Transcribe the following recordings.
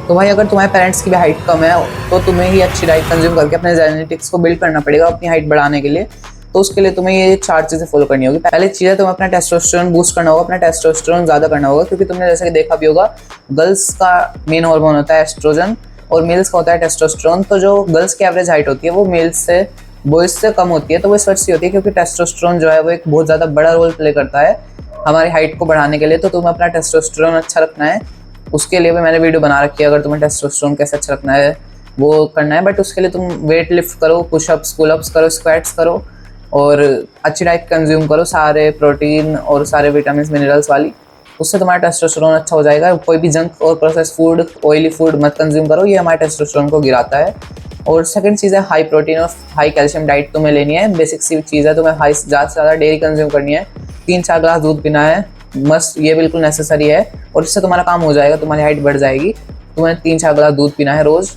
तो भाई अगर तुम्हारे पेरेंट्स की भी हाइट कम है तो तुम्हें ही अच्छी डाइट कंज्यूम करके अपने जेनेटिक्स को बिल्ड करना पड़ेगा अपनी हाइट बढ़ाने के लिए। तो उसके लिए तुम्हें ये 4 चीज़ें फॉलो करनी होगी। पहली चीज़ है तुम्हें अपना टेस्टोस्टेरोन बूस्ट करना होगा, अपना टेस्टोस्टेरोन ज़्यादा करना होगा, क्योंकि तुमने जैसे कि देखा भी होगा गर्ल्स का मेन हार्मोन होता है एस्ट्रोजन और मेल्स का होता है टेस्टोस्टेरोन। तो जो गर्ल्स की एवरेज हाइट होती है वो मेल्स से बॉयज से कम होती है। तो वो इस वजह से होती है क्योंकि टेस्टोस्टेरोन जो है वो एक बहुत ज़्यादा बड़ा रोल प्ले करता है हमारी हाइट को बढ़ाने के लिए। तो तुम्हें अपना टेस्टोस्टेरोन अच्छा रखना है, उसके लिए भी मैंने वीडियो बना रखी है, अगर तुम्हें टेस्टोस्टेरोन कैसे अच्छा रखना है वो करना है। बट उसके लिए तुम वेट लिफ्ट करो, पुशअप्स पुलअप्स करो, स्क्वाट्स करो और अच्छी डाइट कंज्यूम करो, सारे प्रोटीन और सारे विटामिन मिनरल्स वाली। उससे तुम्हारा टेस्टोस्टेरोन अच्छा हो जाएगा। कोई भी जंक और प्रोसेस फूड, ऑयली फूड मत कंज्यूम करो, ये हमारे टेस्टोस्टेरोन को गिराता है। और सेकंड चीज़ है हाई प्रोटीन और हाई कैल्शियम डाइट तुम्हें लेनी है। बेसिक सी चीज़ है, तुम्हें ज़्यादा से ज़्यादा डेयरी कंज्यूम करनी है, 3-4 ग्लास दूध पीना है मस्ट, ये बिल्कुल नेसेसरी है और इससे तुम्हारा काम हो जाएगा, तुम्हारी हाइट बढ़ जाएगी। तुम्हें 3-4 ग्लास दूध पीना है रोज़।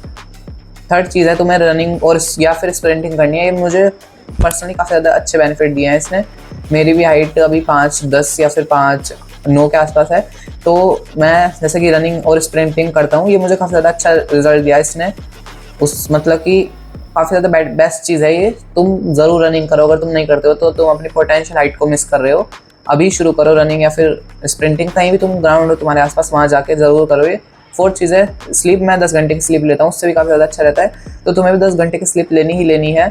थर्ड चीज़ है तुम्हें रनिंग और या फिर स्प्रिंटिंग करनी है। ये मुझे पर्सनली काफ़ी ज़्यादा अच्छे बेनिफिट दिए हैं इसने। मेरी भी हाइट अभी 5'10" या फिर 5'9" के आसपास है। तो मैं जैसे कि रनिंग और स्प्रिंटिंग करता हूँ, ये मुझे काफ़ी ज़्यादा अच्छा रिजल्ट दिया इसने। उस मतलब कि काफ़ी ज़्यादा बेस्ट चीज़ है ये। तुम ज़रूर रनिंग करो, अगर तुम नहीं करते हो तो तुम अपनी पोटेंशियल हाइट को मिस कर रहे हो। अभी शुरू करो रनिंग या फिर स्प्रिंटिंग, कहीं भी तुम ग्राउंड हो तुम्हारे आसपास वहाँ जाके ज़रूर करो ये। फोर्थ चीज़ है स्लीप। मैं 10 घंटे की स्लीप लेता हूँ, उससे भी काफ़ी ज़्यादा अच्छा रहता है। तो तुम्हें भी 10 घंटे की स्लीप लेनी ही लेनी है।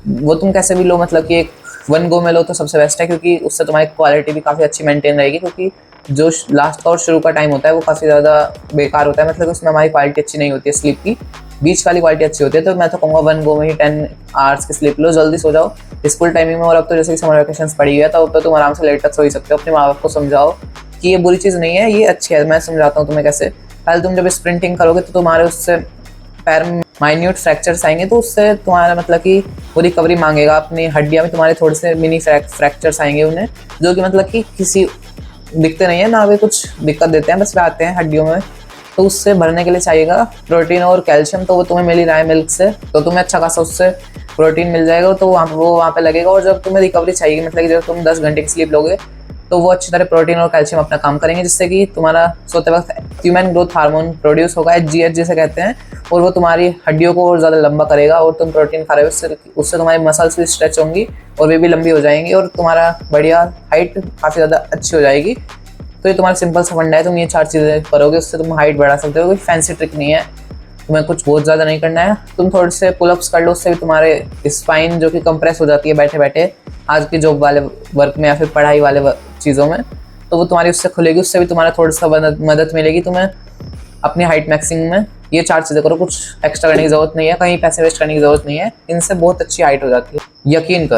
वो तुम कैसे भी लो, मतलब कि एक 1 गो में लो तो सबसे बेस्ट है, क्योंकि उससे तुम्हारी क्वालिटी भी काफ़ी अच्छी मेंटेन रहेगी। क्योंकि जो लास्ट का और शुरू का टाइम होता है वो काफ़ी ज़्यादा बेकार होता है, मतलब उसमें हमारी क्वालिटी अच्छी नहीं होती है स्लीप की, बीच वाली क्वालिटी अच्छी होती है। तो मैं तो कहूँगा 1 गो में ही 10 आवर्स की स्लीप लो, जल्दी सो जाओ स्कूल टाइमिंग में। और अब तो जैसे कि समर वैकेशन पड़ी हुई है तो अब तो तुम आराम से लेट तक सो ही सकते हो। अपने माँ बाप को समझाओ कि ये बुरी चीज़ नहीं है, ये अच्छी है। मैं समझाता हूँ तुम्हें कैसे। पहले तुम जब स्प्रिंटिंग करोगे तो तुम्हारे उससे पैर में माइन्यूट फ्रैक्चर्स आएंगे, तो उससे तुम्हारा मतलब कि वो रिकवरी मांगेगा। अपनी हड्डियाँ में तुम्हारे थोड़े से मिनी फ्रैक्चर्स आएंगे उन्हें, जो कि मतलब कि किसी दिखते नहीं है ना, वे कुछ दिक्कत देते हैं, बस वे आते हैं हड्डियों में। तो उससे भरने के लिए चाहिएगा प्रोटीन और कैल्शियम, तो वो तुम्हें मिल ही रहा है मिल्क से, तो तुम्हें अच्छा खासा उससे प्रोटीन मिल जाएगा। तो वो वहाँ पे लगेगा। और जब तुम्हें रिकवरी चाहिए, मतलब कि जब तुम 10 घंटे की स्लीप लोगे तो वो अच्छी तरह प्रोटीन और कैल्शियम अपना काम करेंगे, जिससे कि तुम्हारा सोते वक्त ह्यूमन ग्रोथ हार्मोन प्रोड्यूस होगा, HGH जिसे कहते हैं, और वो तुम्हारी हड्डियों को और ज़्यादा लंबा करेगा। और तुम प्रोटीन खा रहे हो, उससे तुम्हारी मसल्स भी स्ट्रेच होंगी और वे भी लंबी हो जाएंगी और तुम्हारा बढ़िया हाइट काफ़ी ज़्यादा अच्छी हो जाएगी। तो ये तुम्हारा सिंपल सा फंडा है, तुम ये 4 चीज़ें करोगे उससे तुम हाइट बढ़ा सकते हो। कोई फैंसी ट्रिक नहीं है, तुम्हें कुछ बहुत ज़्यादा नहीं करना है। तुम थोड़े से पुलअप्स कर लो, उससे भी तुम्हारे स्पाइन जो कि कंप्रेस हो जाती है बैठे बैठे आज की जॉब वाले वर्क में या फिर पढ़ाई वाले चीज़ों में, तो वो तुम्हारी उससे खुलेगी, उससे भी तुम्हारा थोड़ा सा मदद मिलेगी तुम्हें अपनी हाइट मैक्सिंग में। ये 4 चीज़ें करो, कुछ एक्स्ट्रा करने की ज़रूरत नहीं है, कहीं पैसे वेस्ट करने की ज़रूरत नहीं है, इनसे बहुत अच्छी हाइट हो जाती है, यकीन करो।